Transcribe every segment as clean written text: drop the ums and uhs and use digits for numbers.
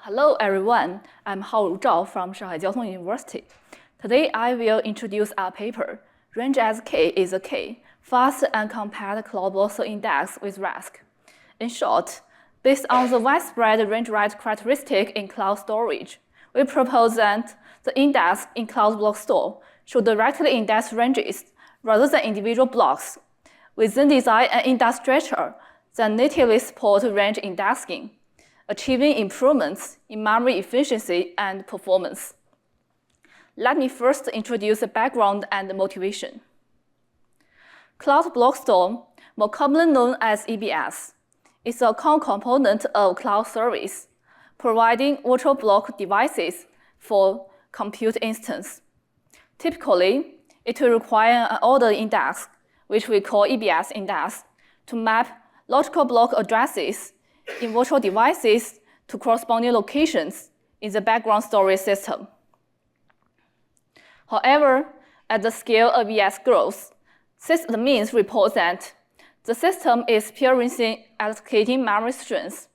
Hello everyone, I'm Haoru Zhao from Shanghai Jiao University. Today I will introduce our paper, Range as K is a K, fast and compact cloud block store index with RASK. In short, based on the widespread range write characteristic in cloud storage, we propose that the index in cloud block store should directly index ranges rather than individual blocks. We then design an index structure that natively supports range indexing, achieving improvements in memory efficiency and performance. Let me first introduce the background and motivation. Cloud block store, more commonly known as EBS, is a core component of cloud service, providing virtual block devices for compute instance. Typically, it will require an ordered index, which we call EBS index, to map logical block addresses in virtual devices to corresponding locations in the background storage system. However, as the scale of EBS grows, sysadmins report that the system is experiencing escalating memory strength.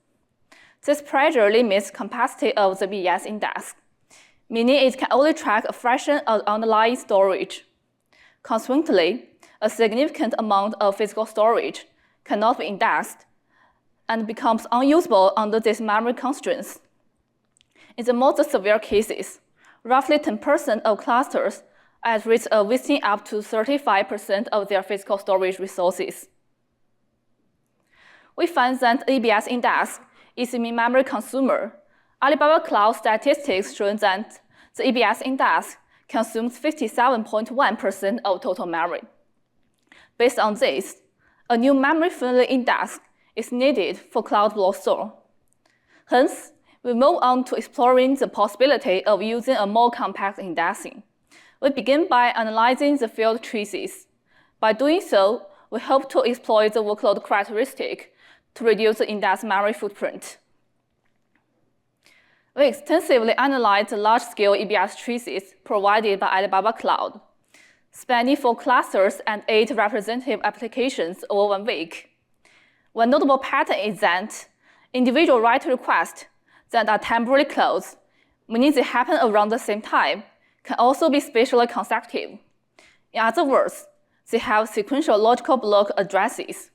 This pressure limits capacity of the EBS index, meaning it can only track a fraction of underlying storage. Consequently, a significant amount of physical storage cannot be indexed and becomes unusable under these memory constraints. In the most severe cases, roughly 10% of clusters at risk of wasting up to 35% of their physical storage resources. We find that EBS index is a memory consumer. Alibaba Cloud statistics show that the EBS index consumes 57.1% of total memory. Based on this, a new memory-friendly index is needed for cloud block store. Hence, we move on to exploring the possibility of using a more compact indexing. We begin by analyzing the field traces. By doing so, we hope to exploit the workload characteristic to reduce the index memory footprint. We extensively analyzed the large-scale EBS traces provided by Alibaba Cloud, spanning 4 clusters and 8 representative applications over 1 week. One notable pattern is that individual write requests that are temporarily closed, meaning they happen around the same time, can also be spatially consecutive. In other words, they have sequential logical block addresses.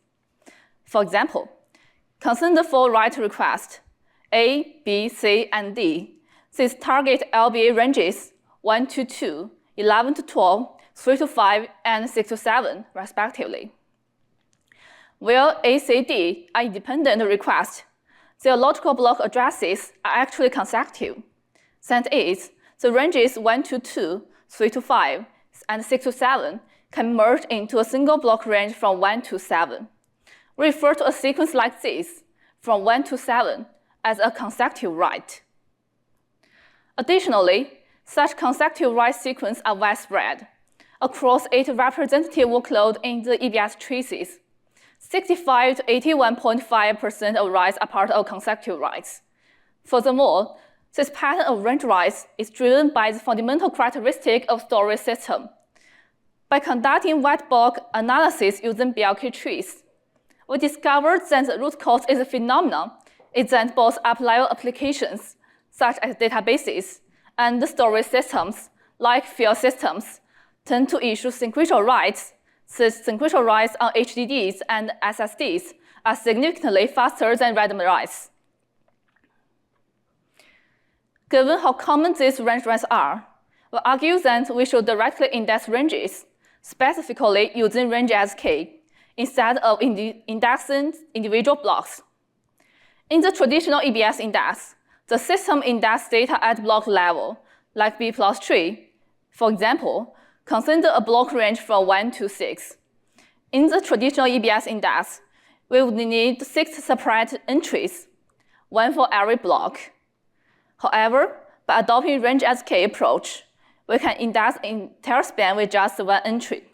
For example, consider the 4 write requests, A, B, C, and D. These target LBA ranges 1 to 2, 11 to 12, 3 to 5, and 6 to 7, respectively. Where A, C, D are independent requests, their logical block addresses are actually consecutive. That is, the ranges 1 to 2, 3 to 5, and 6 to 7 can merge into a single block range from 1 to 7. We refer to a sequence like this, from 1 to 7, as a consecutive write. Additionally, such consecutive write sequences are widespread across 8 representative workloads in the EBS traces. 65 to 81.5% of writes are part of consecutive writes. Furthermore, this pattern of range writes is driven by the fundamental characteristic of storage system. By conducting white box analysis using BLK trees, we discovered that the root cause is a phenomenon is that both up-level applications, such as databases, and the storage systems, like file systems, tend to issue sequential writes. Since sequential writes on HDDs and SSDs are significantly faster than random writes. Given how common these range writes are, we argue that we should directly index ranges, specifically using range as K, instead of indexing individual blocks. In the traditional EBS index, the system indexes data at block level, like B plus tree. For example, consider a block range from 1 to 6. In the traditional EBS index, we would need 6 separate entries, 1 for every block. However, by adopting range as K approach, we can index entire span with just 1 entry.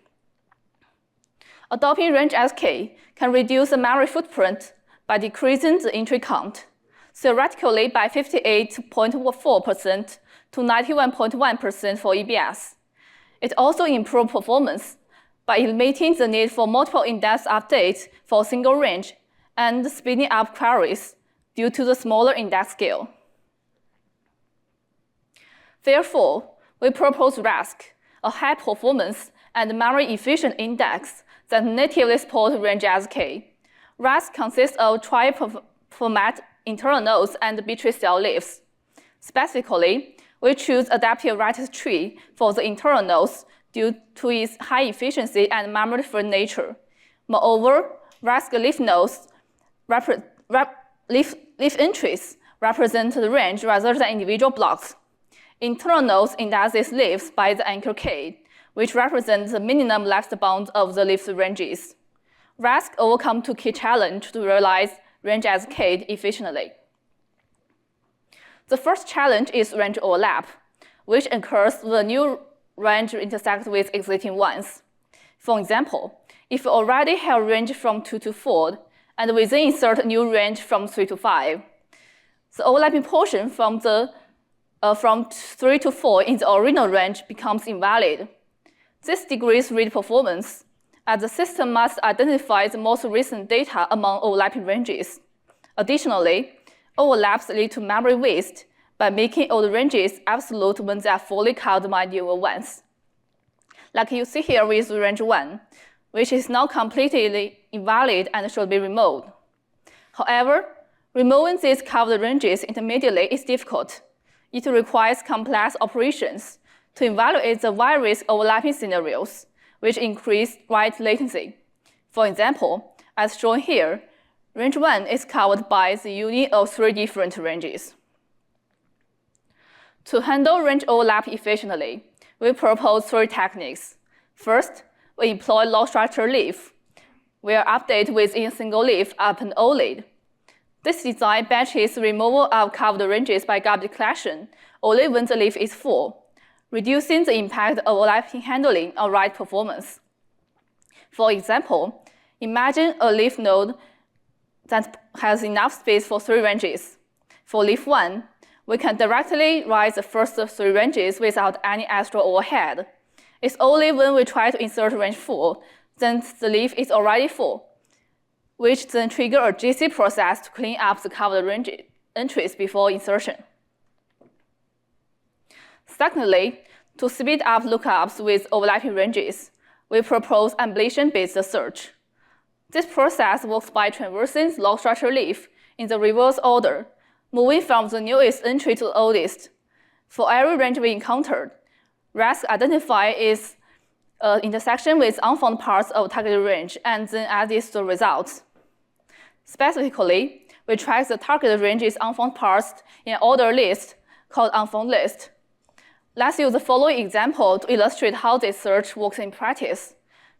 Adopting range as K can reduce the memory footprint by decreasing the entry count, theoretically by 58.4% to 91.1% for EBS. It also improves performance by eliminating the need for multiple index updates for a single range and speeding up queries due to the smaller index scale. Therefore, we propose RASK, a high-performance and memory-efficient index that natively supports range as K. RASK consists of tri-format internal nodes and B-tree cell leaves. Specifically, we choose adaptive lattice tree for the internal nodes due to its high efficiency and memory-free nature. Moreover, RASK leaf nodes leaf entries represent the range rather than individual blocks. Internal nodes index these leaves by the anchor K, which represents the minimum left bound of the leaf ranges. RASK overcomes two key challenges to realize range as K efficiently. The first challenge is range overlap, which occurs when the new range intersects with existing ones. For example, if we already have range from 2 to 4, and we then insert a new range from 3 to 5, the overlapping portion from 3 to 4 in the original range becomes invalid. This degrades read performance, as the system must identify the most recent data among overlapping ranges. Additionally, overlaps lead to memory waste by making all the ranges absolute when they are fully covered by newer ones. Like you see here with range 1, which is now completely invalid and should be removed. However, removing these covered ranges intermediately is difficult. It requires complex operations to evaluate the various overlapping scenarios, which increase write latency. For example, as shown here, range 1 is covered by the union of 3 different ranges. To handle range overlap efficiently, we propose 3 techniques. First, we employ log structure leaf, where update within a single leaf upon OLED. This design batches removal of covered ranges by garbage collection only when the leaf is full, reducing the impact of overlapping handling on write performance. For example, imagine a leaf node that has enough space for 3 ranges. For leaf 1, we can directly write the first 3 ranges without any extra overhead. It's only when we try to insert range 4 that the leaf is already full, which then triggers a GC process to clean up the covered range entries before insertion. Secondly, to speed up lookups with overlapping ranges, we propose ambulation-based search. This process works by traversing the log structure leaf in the reverse order, moving from the newest entry to the oldest. For every range we encountered, RASK identifies its intersection with unfound parts of targeted range and then adds the results. Specifically, we track the targeted range's unfound parts in an order list called unfound list. Let's use the following example to illustrate how this search works in practice.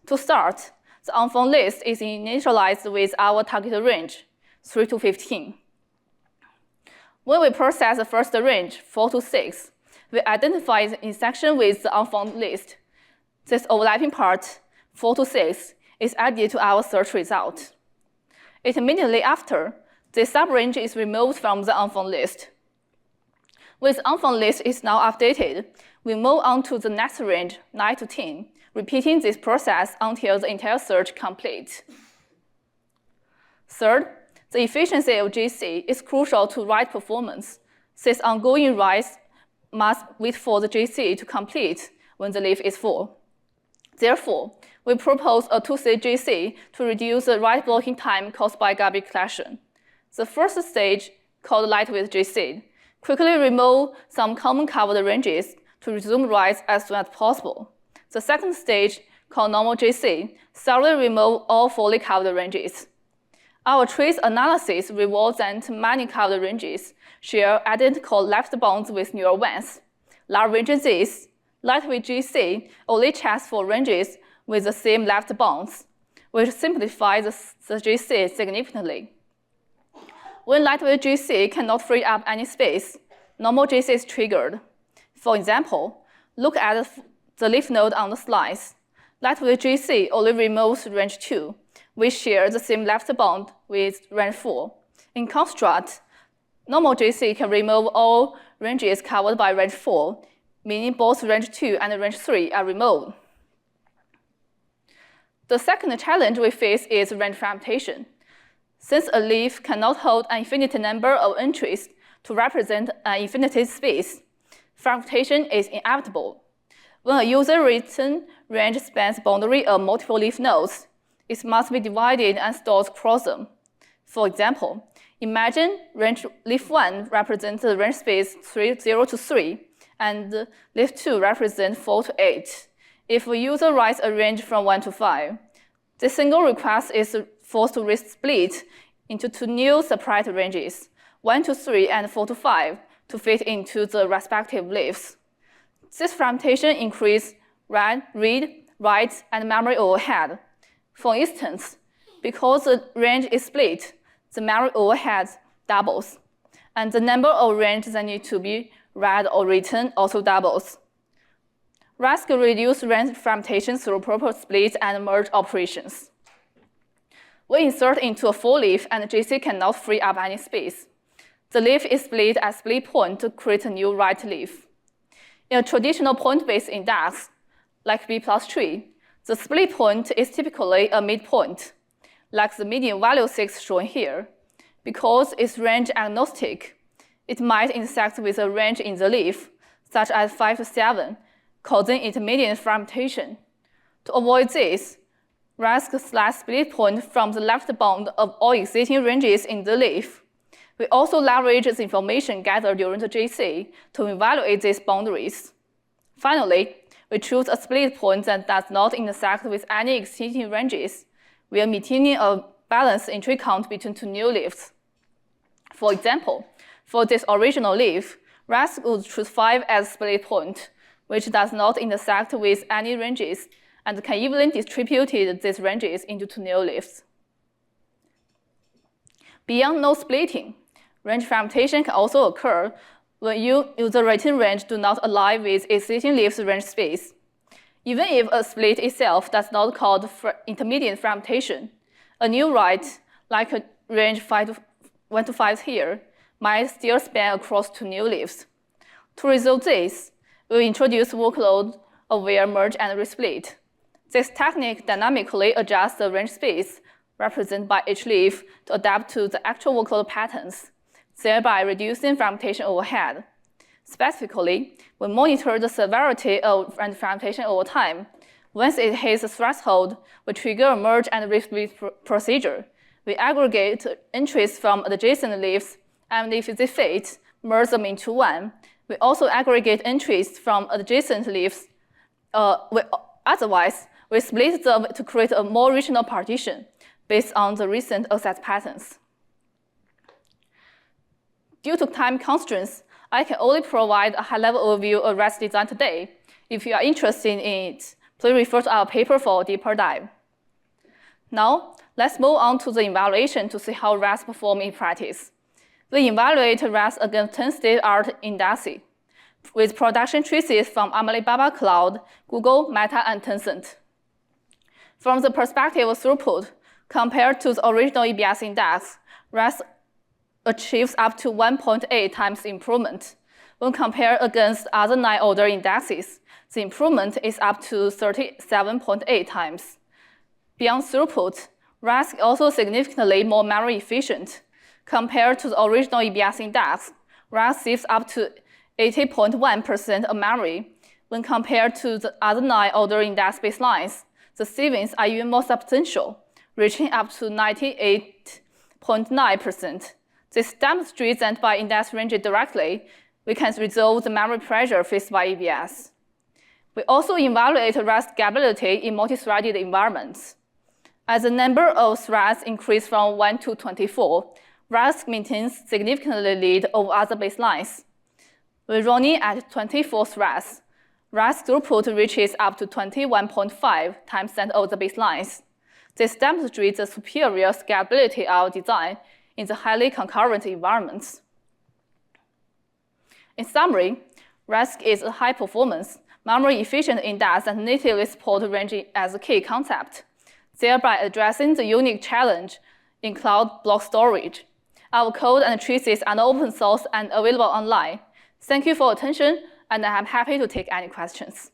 To start, the unfound list is initialized with our targeted range, 3 to 15. When we process the first range, 4 to 6, we identify the intersection with the unfound list. This overlapping part, 4 to 6, is added to our search result. Immediately after, the subrange is removed from the unfound list. When the unfound list is now updated, we move on to the next range, 9 to 10, repeating this process until the entire search completes. Third, the efficiency of GC is crucial to write performance, since ongoing writes must wait for the GC to complete when the leaf is full. Therefore, we propose a 2-stage GC to reduce the write blocking time caused by garbage collection. The first stage, called lightweight GC, quickly remove some common covered ranges to resume writes as soon as possible. The second stage, called normal GC, thoroughly remove all fully covered ranges. Our trace analysis reveals that many covered ranges share identical left bounds with newer ones. Leveraging this, lightweight GC only checks for ranges with the same left bounds, which simplifies the GC significantly. When lightweight GC cannot free up any space, normal GC is triggered. For example, look at the leaf node on the slice. Lightweight GC only removes range 2, which share the same left bound with range 4. In construct, normal GC can remove all ranges covered by range 4, meaning both range 2 and range 3 are removed. The second challenge we face is range fragmentation. Since a leaf cannot hold an infinite number of entries to represent an infinite space, fragmentation is inevitable. When a user-written range spans boundary of multiple leaf nodes, it must be divided and stored across them. For example, imagine range leaf 1 represents the range space 0 to 3, and leaf 2 represents 4 to 8. If a user writes a range from 1 to 5, the single request is forced to split into two new separate ranges, 1 to 3 and 4 to 5, to fit into the respective leaves. This fragmentation increases read, write, and memory overhead. For instance, because the range is split, the memory overhead doubles, and the number of ranges that need to be read or written also doubles. RASK reduces range fragmentation through proper split and merge operations. We insert into a full leaf, and JC cannot free up any space. The leaf is split at split point to create a new right leaf. In a traditional point-based index, like B plus tree, the split point is typically a midpoint, like the median value 6 shown here. Because it's range agnostic, it might intersect with a range in the leaf, such as 5 to 7, causing intermediate fragmentation. To avoid this, RASK selects split point from the left bound of all existing ranges in the leaf. We also leverage the information gathered during the JC to evaluate these boundaries. Finally, we choose a split point that does not intersect with any existing ranges, while maintaining a balanced entry count between two new leaves. For example, for this original leaf, RASK would choose 5 as split point, which does not intersect with any ranges, and can evenly distribute these ranges into two new leaves. Beyond node splitting, range fragmentation can also occur when user-written range do not align with existing leaf's range space. Even if a split itself does not cause intermediate fragmentation, a new write, like a range 1 to 5 here, might still span across two new leaves. To resolve this, we introduce workload-aware merge and resplit. This technique dynamically adjusts the range space represented by each leaf to adapt to the actual workload patterns, thereby reducing fragmentation overhead. Specifically, we monitor the severity of range fragmentation over time. Once it hits the threshold, we trigger a merge and resplit procedure. We aggregate entries from adjacent leaves, and if they fit, merge them into one. We also aggregate entries from adjacent leaves. Otherwise, we split them to create a more regional partition based on the recent access patterns. Due to time constraints, I can only provide a high-level overview of RASK design today. If you are interested in it, please refer to our paper for a deeper dive. Now, let's move on to the evaluation to see how RASK performs in practice. We evaluate RASK against 10 state-of-the-art indexes, with production traces from Alibaba Cloud, Google, Meta, and Tencent. From the perspective of throughput, compared to the original EBS index, RASK achieves up to 1.8 times improvement. When compared against other 9 order indexes, the improvement is up to 37.8 times. Beyond throughput, RASK is also significantly more memory efficient. Compared to the original EBS index, RASK saves up to 80.1% of memory. When compared to the other 9 order index baselines, the savings are even more substantial, reaching up to 98.9%. This demonstrates that by index ranging directly, we can resolve the memory pressure faced by EBS. We also evaluate RASK scalability in multi-threaded environments. As the number of threads increases from 1 to 24, RASK maintains significantly lead over other baselines. When running at 24 threads, RASK throughput reaches up to 21.5 times that of the baselines. This demonstrates the superior scalability of our design in the highly concurrent environments. In summary, RASK is a high-performance, memory-efficient index that natively supports ranging as a key concept, thereby addressing the unique challenge in cloud block storage. Our code and traces are open source and available online. Thank you for your attention, and I'm happy to take any questions.